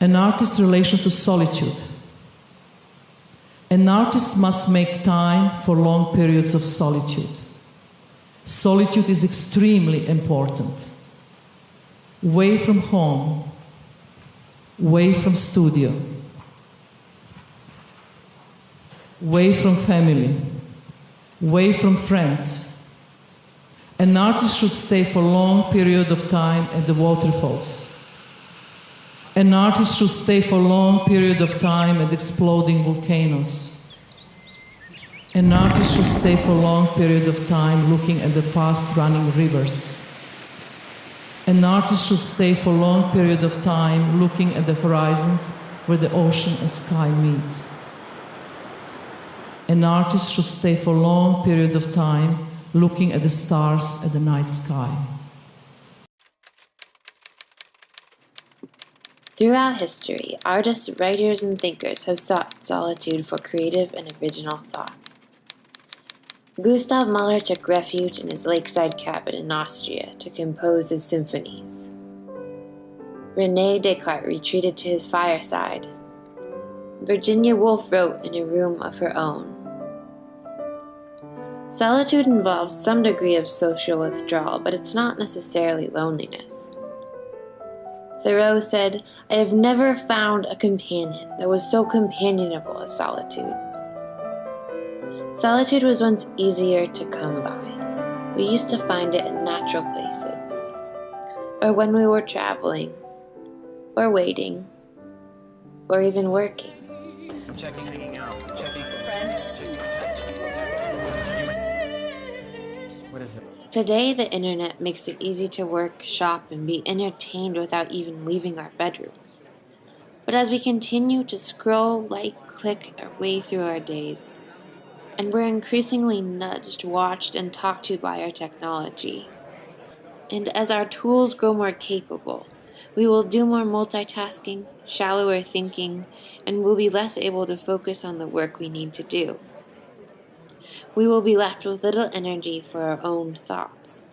An artist's relation to solitude. An artist must make time for long periods of solitude. Solitude is extremely important. Away from home, away from studio, away from family, away from friends. An artist should stay for a long period of time at the waterfalls. An artist should stay for a long period of time at exploding volcanoes. An artist should stay for a long period of time looking at the fast-running rivers. An artist should stay for a long period of time looking at the horizon where the ocean and sky meet. An artist should stay for a long period of time looking at the stars at the night sky. Throughout history, artists, writers, and thinkers have sought solitude for creative and original thought. Gustav Mahler took refuge in his lakeside cabin in Austria to compose his symphonies. René Descartes retreated to his fireside. Virginia Woolf wrote in a room of her own. Solitude involves some degree of social withdrawal, but it's not necessarily loneliness. Thoreau said, "I have never found a companion that was so companionable as solitude." Solitude was once easier to come by. We used to find it in natural places, or when we were traveling, or waiting, or even working. Checking, hanging out, checking, checking my text. What is it? Today, the internet makes it easy to work, shop, and be entertained without even leaving our bedrooms. But as we continue to scroll, like, click our way through our days, and we're increasingly nudged, watched, and talked to by our technology, and as our tools grow more capable, we will do more multitasking, shallower thinking, and will be less able to focus on the work we need to do. We will be left with little energy for our own thoughts.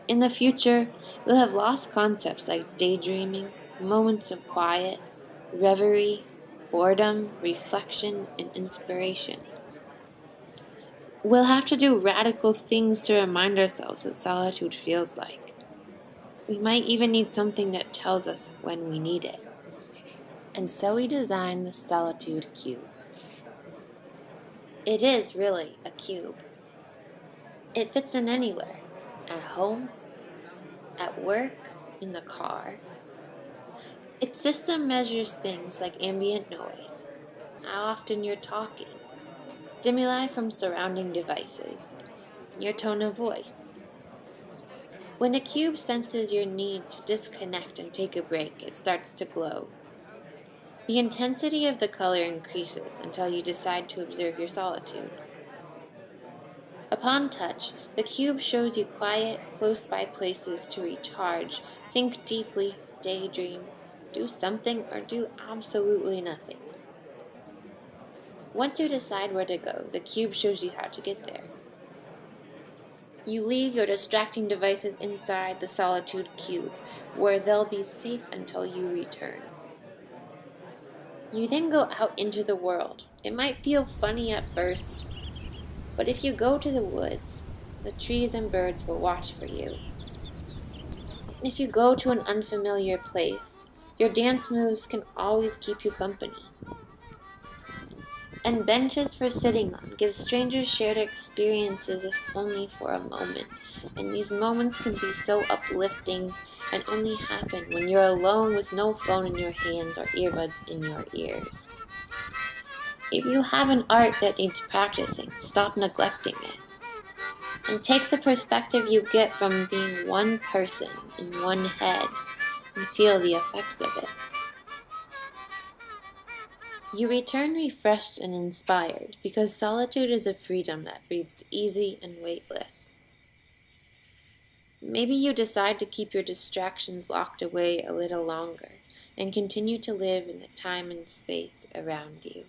In the future, we'll have lost concepts like daydreaming, moments of quiet, reverie, boredom, reflection, and inspiration. We'll have to do radical things to remind ourselves what solitude feels like. We might even need something that tells us when we need it. And so we designed the Solitude Cube. It is really a cube. It fits in anywhere, at home, at work, in the car. Its system measures things like ambient noise, how often you're talking, stimuli from surrounding devices, your tone of voice. When a cube senses your need to disconnect and take a break, it starts to glow. The intensity of the color increases until you decide to observe your solitude. Upon touch, the cube shows you quiet, close-by places to recharge, think deeply, daydream, do something, or do absolutely nothing. Once you decide where to go, the cube shows you how to get there. You leave your distracting devices inside the Solitude Cube, where they'll be safe until you return. You then go out into the world. It might feel funny at first, but if you go to the woods, the trees and birds will watch for you. And if you go to an unfamiliar place, your dance moves can always keep you company. And benches for sitting on give strangers shared experiences if only for a moment. And these moments can be so uplifting and only happen when you're alone with no phone in your hands or earbuds in your ears. If you have an art that needs practicing, stop neglecting it. And take the perspective you get from being one person in one head and feel the effects of it. You return refreshed and inspired because solitude is a freedom that breathes easy and weightless. Maybe you decide to keep your distractions locked away a little longer and continue to live in the time and space around you.